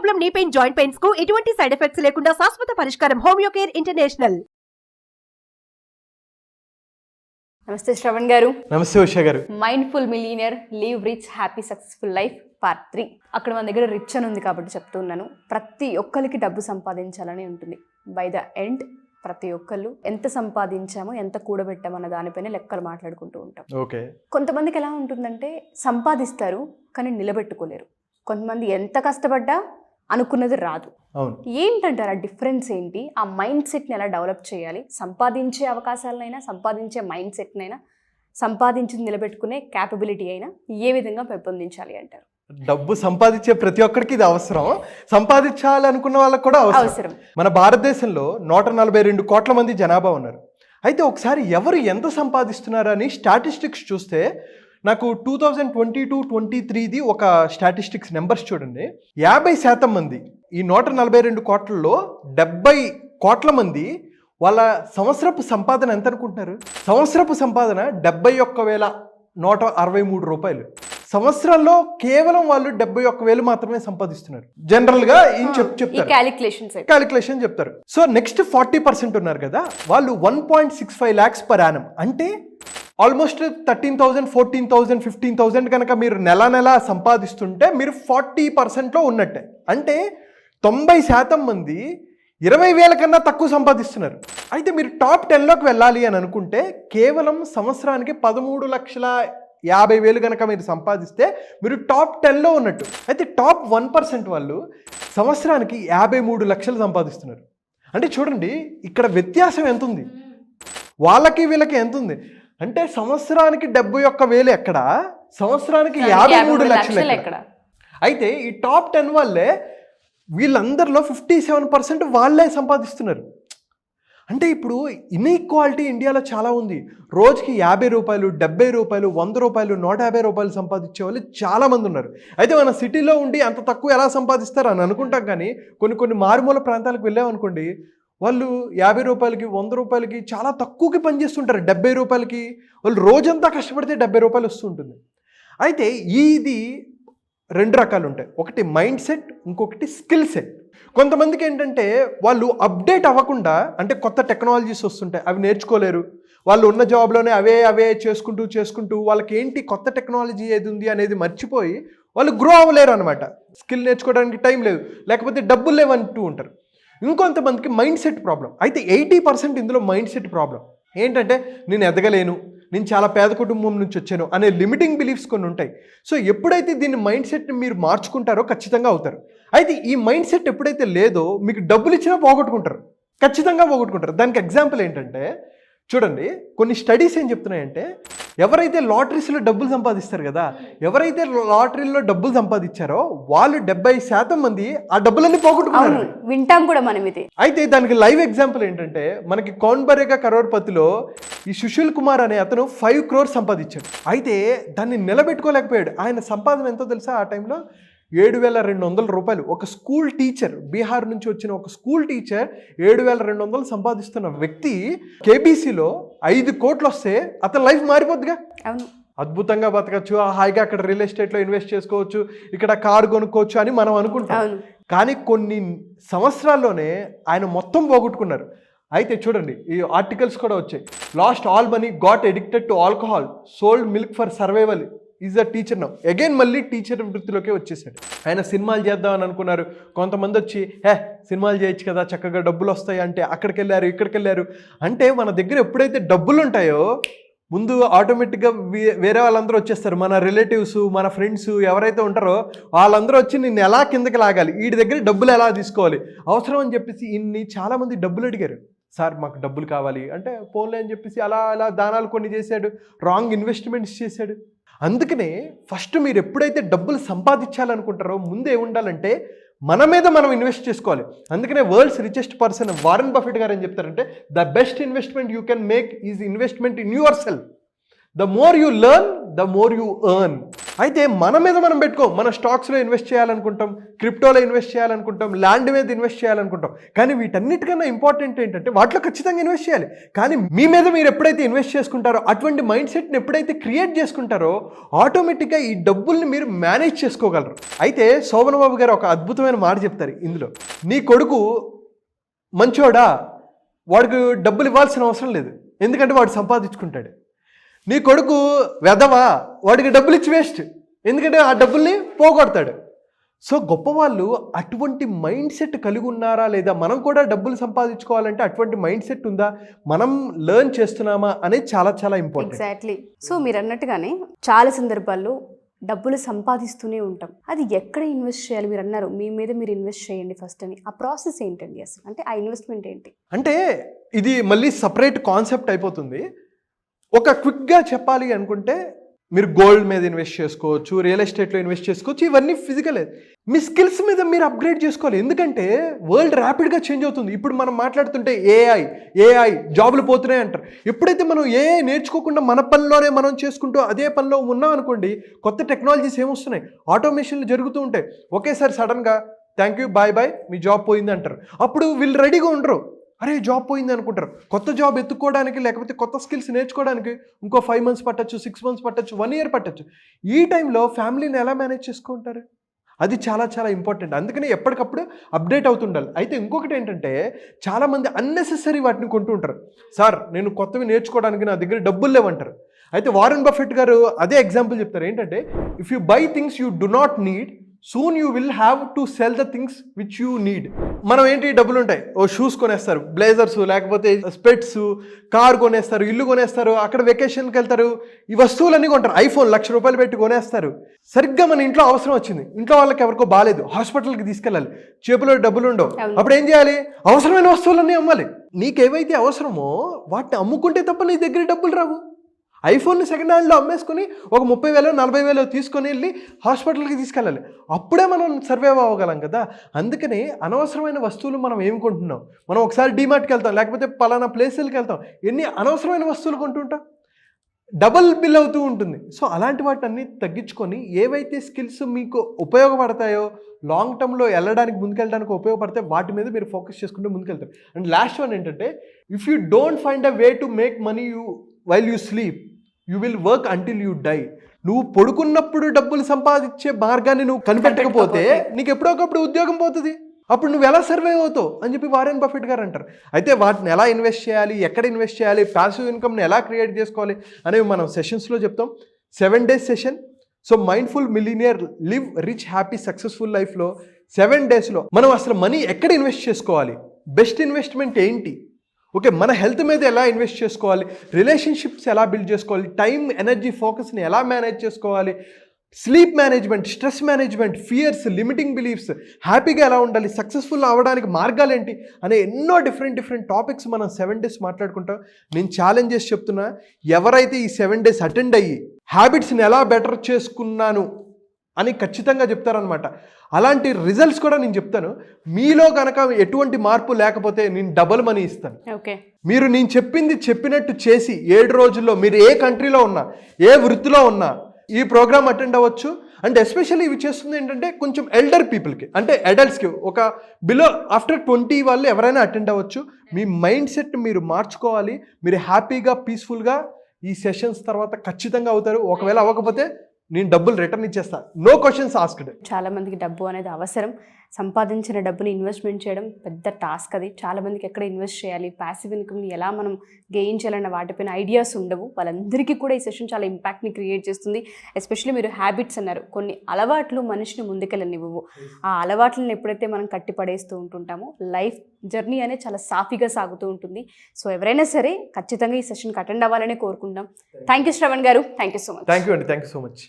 Problem, knee pain, joint pains కు ఎటువంటి side effects లేకుండా శాశ్వత పరిష్కారం. Homeo care international. నమస్తే శ్రవణ్ గారు. నమస్తే ఉషా గారు. Mindful millionaire, live rich, happy, successful life part 3. అక్కడ మన దగ్గర రిచ్ అని ఉంది కాబట్టి చెప్తున్నాను. ప్రతి ఒక్కరికి డబ్బు సంపాదించాలని ఉంటుంది. బై ద ఎండ్ ప్రతి ఒక్కళ్ళు ఎంత సంపాదించామో, ఎంత కూడబెట్టామో అన్న దానిపైన లెక్కలు మాట్లాడుకుంటూ ఉంటాం. ఓకే. కొంతమందికి ఎలా ఉంటుందంటే సంపాదిస్తారు కానీ నిలబెట్టుకోలేరు. కొంతమంది ఎంత కష్టపడ్డా అనుకున్నది రాదు. అవును. ఏంటంటారు ఆ డిఫరెన్స్ ఏంటి? ఆ మైండ్ సెట్ని ఎలా డెవలప్ చేయాలి? సంపాదించే అవకాశాలనైనా, సంపాదించే మైండ్ సెట్నైనా, సంపాదించి నిలబెట్టుకునే క్యాపబిలిటీ అయినా ఏ విధంగా పెంపొందించాలి అంటారు? డబ్బు సంపాదించే ప్రతి ఒక్కరికి ఇది అవసరం, సంపాదించాలనుకున్న వాళ్ళకి కూడా అవసరం. మన భారతదేశంలో 142 కోట్ల మంది జనాభా ఉన్నారు. అయితే ఒకసారి ఎవరు ఎంత సంపాదిస్తున్నారని స్టాటిస్టిక్స్ చూస్తే నాకు 2022-23ది ఒక స్టాటిస్టిక్స్ నెంబర్స్ చూడండి. 50% మంది, ఈ 142 కోట్లలో 70 కోట్ల మంది వాళ్ళ సంవత్సరపు సంపాదన ఎంత అనుకుంటున్నారు? సంవత్సరపు సంపాదన 71,163 రూపాయలు. సంవత్సరంలో కేవలం వాళ్ళు 71,000 మాత్రమే సంపాదిస్తున్నారు. జనరల్ గా ఏం చెప్తారు, క్యాలిక్యులేషన్ చెప్తారు. సో నెక్స్ట్ 40% ఉన్నారు కదా, వాళ్ళు 1.65 lakhs per annum. అంటే ఆల్మోస్ట్ 13,000, 14,000, 15,000 కనుక మీరు నెల సంపాదిస్తుంటే మీరు 40%లో ఉన్నట్టే. అంటే 90% మంది 20,000 కన్నా తక్కువ సంపాదిస్తున్నారు. అయితే మీరు టాప్ 10లోకి వెళ్ళాలి అని అనుకుంటే కేవలం సంవత్సరానికి 13,50,000 కనుక మీరు సంపాదిస్తే మీరు టాప్ 10లో ఉన్నట్టు. అయితే టాప్ 1% వాళ్ళు సంవత్సరానికి 53 లక్షలు సంపాదిస్తున్నారు. అంటే చూడండి ఇక్కడ వ్యత్యాసం ఎంత ఉంది, వాళ్ళకి వీళ్ళకి ఎంత ఉంది. అంటే సంవత్సరానికి 71,000 ఎక్కడ, సంవత్సరానికి 53 లక్షలు ఎక్కడ. అయితే ఈ టాప్ 10 వాళ్ళే వీళ్ళందరిలో 57% వాళ్ళే సంపాదిస్తున్నారు. అంటే ఇప్పుడు ఇన్ఈక్వాలిటీ ఇండియాలో చాలా ఉంది. రోజుకి 50 రూపాయలు, 70 రూపాయలు, 100 రూపాయలు, 150 రూపాయలు సంపాదించే వాళ్ళు చాలామంది ఉన్నారు. అయితే మన సిటీలో ఉండి అంత తక్కువ ఎలా సంపాదిస్తారు అని అనుకుంటాం, కానీ కొన్ని మారుమూల ప్రాంతాలకు వెళ్ళామనుకోండి, వాళ్ళు 50 రూపాయలకి, 100 రూపాయలకి చాలా తక్కువకి పనిచేస్తుంటారు. 70 రూపాయలకి వాళ్ళు రోజంతా కష్టపడితే 70 రూపాయలు వస్తుంటుంది. అయితే ఇది 2 రకాలు ఉంటాయి. ఒకటి మైండ్ సెట్, ఇంకొకటి స్కిల్ సెట్. కొంతమందికి ఏంటంటే వాళ్ళు అప్డేట్ అవ్వకుండా, అంటే కొత్త టెక్నాలజీస్ వస్తుంటాయి అవి నేర్చుకోలేరు. వాళ్ళు ఉన్న జాబ్లోనే అవే చేసుకుంటూ వాళ్ళకి ఏంటి కొత్త టెక్నాలజీ ఏది ఉంది అనేది మర్చిపోయి వాళ్ళు గ్రో అవ్వలేరు అనమాట. స్కిల్ నేర్చుకోవడానికి టైం లేదు, లేకపోతే డబ్బులు లేవంటూ ఉంటారు. ఇంకొంతమందికి మైండ్ సెట్ ప్రాబ్లం. అయితే 80% ఇందులో మైండ్ సెట్ ప్రాబ్లం. ఏంటంటే నేను ఎదగలేను, నేను చాలా పేద కుటుంబం నుంచి వచ్చాను అనే లిమిటింగ్ బిలీఫ్స్ కొన్ని ఉంటాయి. సో ఎప్పుడైతే దీన్ని మైండ్ సెట్ని మీరు మార్చుకుంటారో ఖచ్చితంగా అవుతారు. అయితే ఈ మైండ్ సెట్ ఎప్పుడైతే లేదో మీకు డబ్బులు ఇచ్చినా పోగొట్టుకుంటారు, ఖచ్చితంగా పోగొట్టుకుంటారు. దానికి ఎగ్జాంపుల్ ఏంటంటే చూడండి, కొన్ని స్టడీస్ ఏం చెప్తున్నాయంటే ఎవరైతే లాటరీస్లో డబ్బులు సంపాదిస్తారు కదా, ఎవరైతే లాటరీలో డబ్బులు సంపాదించారో వాళ్ళు 70% మంది ఆ డబ్బులన్నీ పోగొట్టుకున్నారు. వింటాం కూడా మనం ఇది. అయితే దానికి లైవ్ ఎగ్జాంపుల్ ఏంటంటే మనకి కౌన్ బనేగా కరోడ్పతిలో ఈ సుశీల్ కుమార్ అనే అతను 5 crores సంపాదించాడు. అయితే దాన్ని నిలబెట్టుకోలేకపోయాడు. ఆయన సంపాదన ఎంతో తెలుసా? ఆ టైంలో 7,200 రూపాయలు. ఒక స్కూల్ టీచర్, బీహార్ నుంచి వచ్చిన ఒక స్కూల్ టీచర్ 7,200 సంపాదిస్తున్న వ్యక్తి కేబీసీలో 5 కోట్లు వస్తే అతని లైఫ్ మారిపోద్దిగా. అద్భుతంగా బతకచ్చు, హాయిగా అక్కడ రియల్ ఎస్టేట్లో ఇన్వెస్ట్ చేసుకోవచ్చు, ఇక్కడ కారు కొనుక్కోవచ్చు అని మనం అనుకుంటాం. కానీ కొన్ని సంవత్సరాల్లోనే ఆయన మొత్తం పోగొట్టుకున్నారు. అయితే చూడండి, ఈ ఆర్టికల్స్ కూడా వచ్చాయి. Last all money, got addicted to alcohol, sold milk for survival, is a teacher now. Again మళ్ళీ టీచర్ వృత్తిలోకే వచ్చేసాడు. ఆయన సినిమాలు చేద్దామని అనుకున్నారు. కొంతమంది వచ్చి సినిమాలు చేయొచ్చు కదా, చక్కగా డబ్బులు వస్తాయి అంటే అక్కడికి వెళ్ళారు, ఇక్కడికి వెళ్ళారు. అంటే మన దగ్గర ఎప్పుడైతే డబ్బులు ఉంటాయో ముందు ఆటోమేటిక్గా వేరే వాళ్ళందరూ వచ్చేస్తారు. మన రిలేటివ్స్, మన ఫ్రెండ్స్ ఎవరైతే ఉంటారో వాళ్ళందరూ వచ్చి నిన్ను ఎలా కిందకి లాగాలి, వీడి దగ్గర డబ్బులు ఎలా తీసుకోవాలి, అవసరం అని చెప్పేసి చాలామంది డబ్బులు అడిగారు. సార్ మాకు డబ్బులు కావాలి అంటే పోన్లే అని చెప్పేసి అలా దానాలు కొన్ని చేశాడు, రాంగ్ ఇన్వెస్ట్మెంట్స్ చేశాడు. అందుకనే ఫస్ట్ మీరు ఎప్పుడైతే డబ్బులు సంపాదించాలనుకుంటారో ముందు ఏముండాలంటే మన మీద మనం ఇన్వెస్ట్ చేసుకోవాలి. అందుకనే world's richest person Warren Buffett గారు ఏం చెప్తారంటే the best investment you can make is investment in your self. The more you learn, the more you earn. అయితే మన మీద మనం పెట్టుకోం. మన స్టాక్స్లో ఇన్వెస్ట్ చేయాలనుకుంటాం, క్రిప్టోలో ఇన్వెస్ట్ చేయాలనుకుంటాం, ల్యాండ్ మీద ఇన్వెస్ట్ చేయాలనుకుంటాం. కానీ వీటన్నిటికన్నా ఇంపార్టెంట్ ఏంటంటే వాటిలో ఖచ్చితంగా ఇన్వెస్ట్ చేయాలి. కానీ మీ మీద మీరు ఎప్పుడైతే ఇన్వెస్ట్ చేసుకుంటారో, అటువంటి మైండ్ సెట్ని ఎప్పుడైతే క్రియేట్ చేసుకుంటారో, ఆటోమేటిక్గా ఈ డబ్బుల్ని మీరు మేనేజ్ చేసుకోగలరు. అయితే శోభన్ బాబు గారు ఒక అద్భుతమైన మాట చెప్తారు ఇందులో. నీ కొడుకు మంచోడా, వాడికి డబ్బులు ఇవ్వాల్సిన అవసరం లేదు, ఎందుకంటే వాడు సంపాదించుకుంటాడు. నీ కొడుకు వెధవా, వాడికి డబ్బులు ఇచ్చి వేస్ట్, ఎందుకంటే ఆ డబ్బుల్ని పోగొడతాడు. సో గొప్పవాళ్ళు అటువంటి మైండ్ సెట్ కలిగి ఉన్నారా లేదా, మనం కూడా డబ్బులు సంపాదించుకోవాలంటే అటువంటి మైండ్ సెట్ ఉందా, మనం లెర్న్ చేస్తున్నామా అనేది చాలా చాలా ఇంపార్టెంట్. ఎగ్జాక్ట్లీ. సో మీరు అన్నట్టుగానే చాలా సందర్భాల్లో డబ్బులు సంపాదిస్తూనే ఉంటాం. అది ఎక్కడ ఇన్వెస్ట్ చేయాలి? మీరు అన్నారు మీ మీద మీరు ఇన్వెస్ట్ చేయండి ఫస్ట్ అని. ఆ ప్రాసెస్ ఏంటండి అసలు? అంటే ఆ ఇన్వెస్ట్మెంట్ ఏంటి? అంటే ఇది మళ్ళీ సపరేట్ కాన్సెప్ట్ అయిపోతుంది. ఒక క్విక్గా చెప్పాలి అనుకుంటే మీరు గోల్డ్ మీద ఇన్వెస్ట్ చేసుకోవచ్చు, రియల్ ఎస్టేట్లో ఇన్వెస్ట్ చేసుకోవచ్చు. ఇవన్నీ ఫిజికల్. మీ స్కిల్స్ మీద మీరు అప్గ్రేడ్ చేసుకోవాలి. ఎందుకంటే వరల్డ్ ర్యాపిడ్గా చేంజ్ అవుతుంది. ఇప్పుడు మనం మాట్లాడుతుంటే ఏఐ జాబులు పోతున్నాయి అంటారు. ఎప్పుడైతే మనం ఏఐ నేర్చుకోకుండా మన పనిలోనే మనం చేసుకుంటూ అదే పనిలో ఉన్నాం అనుకోండి, కొత్త టెక్నాలజీస్ ఏమొస్తున్నాయి, ఆటోమేషన్లు జరుగుతూ ఉంటాయి. ఒకేసారి సడన్గా థ్యాంక్ యూ బాయ్ మీ జాబ్ పోయింది అంటారు. అప్పుడు వీళ్ళు రెడీగా ఉండరు. అరే జాబ్ పోయింది అనుకుంటారు. కొత్త జాబ్ ఎత్తుకోవడానికి లేకపోతే కొత్త స్కిల్స్ నేర్చుకోవడానికి ఇంకో 5 months పట్టచ్చు, 6 months పట్టచ్చు, 1 year పట్టచ్చు. ఈ టైంలో ఫ్యామిలీని ఎలా మేనేజ్ చేసుకుంటారు? అది చాలా చాలా ఇంపార్టెంట్. అందుకని ఎప్పటికప్పుడు అప్డేట్ అవుతుండాలి. అయితే ఇంకొకటి ఏంటంటే చాలామంది అన్నెసెసరీ వాటిని కొంటూ ఉంటారు. సార్ నేను కొత్తవి నేర్చుకోవడానికి నా దగ్గర డబ్బులు లేవంటారు. అయితే వారెన్ బఫెట్ గారు అదే ఎగ్జాంపుల్ చెప్తారు. ఏంటంటే if you by things you do not need, soon you will have to cell the things which you need. మనం ఏంటి డబ్బులు ఉంటాయి, ఓ షూస్ కొనేస్తారు, బ్లేజర్స్, లేకపోతే స్పెట్స్, కార్ కొనేస్తారు, ఇల్లు కొనేస్తారు, అక్కడ వెకేషన్కి వెళ్తారు, ఈ వస్తువులన్నీ కొంటారు. ఐఫోన్ 1,00,000 రూపాయలు పెట్టి కొనేస్తారు. సరిగ్గా మన ఇంట్లో అవసరం వచ్చింది, ఇంట్లో వాళ్ళకి ఎవరికో బాగాలేదు, హాస్పిటల్కి తీసుకెళ్ళాలి, చేతిలో డబ్బులు ఉండవు. అప్పుడు ఏం చేయాలి? అవసరమైన వస్తువులన్నీ అమ్మాలి. నీకేవైతే అవసరమో వాటిని అమ్ముకుంటే తప్ప నీ దగ్గర డబ్బులు రావు. ఐఫోన్ని సెకండ్ హ్యాండ్లో అమ్మేసుకుని ఒక 30,000 40,000 తీసుకొని వెళ్ళి హాస్పిటల్కి తీసుకెళ్ళాలి. అప్పుడే మనం సర్వైవ్ అవ్వగలం కదా. అందుకని అనవసరమైన వస్తువులు మనం ఏమి కొంటున్నాం? మనం ఒకసారి డీమార్ట్కి వెళ్తాం, లేకపోతే పలానా ప్లేసులకి వెళ్తాం, ఎన్ని అనవసరమైన వస్తువులు కొంటుంటాం, డబల్ బిల్ అవుతూ ఉంటుంది. సో అలాంటి వాటిని తగ్గించుకొని ఏవైతే స్కిల్స్ మీకు ఉపయోగపడతాయో, లాంగ్ టర్మ్లో వెళ్ళడానికి ముందుకెళ్ళడానికి ఉపయోగపడతాయి, వాటి మీద మీరు ఫోకస్ చేసుకుంటే ముందుకెళ్తారు. అండ్ లాస్ట్ వన్ ఏంటంటే, if you don't find a way to make money while you sleep, you will work until you die. నువ్వు పడుకున్నప్పుడు డబ్బులు సంపాదించే మార్గాన్ని నువ్వు కనిపెట్టకపోతే నీకు ఎప్పుడో ఒకప్పుడు ఉద్యోగం పోతుంది. అప్పుడు నువ్వు ఎలా సర్వైవ్ అవుతావు అని చెప్పి వారెన్ బఫెట్ గారు అంటారు. అయితే వాటిని ఎలా ఇన్వెస్ట్ చేయాలి, ఎక్కడ ఇన్వెస్ట్ చేయాలి, ప్యాసివ్ ఇన్కమ్ని ఎలా క్రియేట్ చేసుకోవాలి అనేవి మనం సెషన్స్లో చెప్తాం. 7 days session. So mindful millionaire live rich happy successful లైఫ్లో 7 daysలో మనం అసలు మనీ ఎక్కడ ఇన్వెస్ట్ చేసుకోవాలి, బెస్ట్ ఇన్వెస్ట్మెంట్ ఏంటి, ఓకే మన హెల్త్ మీద ఎలా ఇన్వెస్ట్ చేసుకోవాలి, రిలేషన్షిప్స్ ఎలా బిల్డ్ చేసుకోవాలి, టైం ఎనర్జీ ఫోకస్ని ఎలా మేనేజ్ చేసుకోవాలి, sleep management, stress management, fears, limiting beliefs, హ్యాపీగా ఎలా ఉండాలి, సక్సెస్ఫుల్ అవ్వడానికి మార్గాలు ఏంటి అనే ఎన్నో డిఫరెంట్ టాపిక్స్ మనం 7 days మాట్లాడుకుంటాం. నేను ఛాలెంజ్ చేసి చెప్తున్నా, ఎవరైతే ఈ 7 days అటెండ్ అయ్యి హ్యాబిట్స్ని ఎలా బెటర్ చేసుకున్నాను అని ఖచ్చితంగా చెప్తారనమాట. అలాంటి రిజల్ట్స్ కూడా నేను చెప్తాను. మీలో కనుక ఎటువంటి మార్పు లేకపోతే నేను డబుల్ మనీ ఇస్తాను. ఓకే, మీరు నేను చెప్పినట్టు చేసి 7 రోజుల్లో మీరు ఏ కంట్రీలో ఉన్నా, ఏ వృత్తిలో ఉన్నా ఈ ప్రోగ్రామ్ అటెండ్ అవ్వచ్చు. అండ్ ఎస్పెషల్లీ ఇవి చేస్తుంది ఏంటంటే కొంచెం ఎల్డర్ పీపుల్కి, అంటే అడల్ట్స్కి, ఒక బిలో ఆఫ్టర్ 20 వాళ్ళు ఎవరైనా అటెండ్ అవ్వచ్చు. మీ మైండ్ సెట్ మీరు మార్చుకోవాలి. మీరు హ్యాపీగా పీస్ఫుల్గా ఈ సెషన్స్ తర్వాత ఖచ్చితంగా అవుతారు. ఒకవేళ అవ్వకపోతే నేను డబ్బులు రిటర్న్ ఇచ్చేస్తా, నో క్వశ్చన్స్ ఆస్క్డ్. చాలా మందికి డబ్బు అనేది అవసరం. సంపాదించిన డబ్బుని ఇన్వెస్ట్మెంట్ చేయడం పెద్ద టాస్క్. అది చాలా మందికి ఎక్కడ ఇన్వెస్ట్ చేయాలి, ప్యాసివ్ ఇన్కమ్ని ఎలా మనం గెయిన్ చేయాలన్న వాటిపైన ఐడియాస్ ఉండవు. వాళ్ళందరికీ కూడా ఈ సెషన్ చాలా ఇంపాక్ట్ని క్రియేట్ చేస్తుంది. ఎస్పెషల్లీ మీరు హ్యాబిట్స్ అన్నారు, కొన్ని అలవాట్లు మనిషిని ముందుకెళ్ళనివ్వవు. ఆ అలవాట్లను ఎప్పుడైతే మనం కట్టి పడేస్తూ ఉంటుంటామో లైఫ్ జర్నీ అనేది చాలా సాఫీగా సాగుతూ ఉంటుంది. సో ఎవరైనా సరే ఖచ్చితంగా ఈ సెషన్కి అటెండ్ అవ్వాలని కోరుకుంటాం. థ్యాంక్ యూ శ్రవణ్ గారు, thank you so much. Thank you అండి, థ్యాంక్ యూ సో మచ్.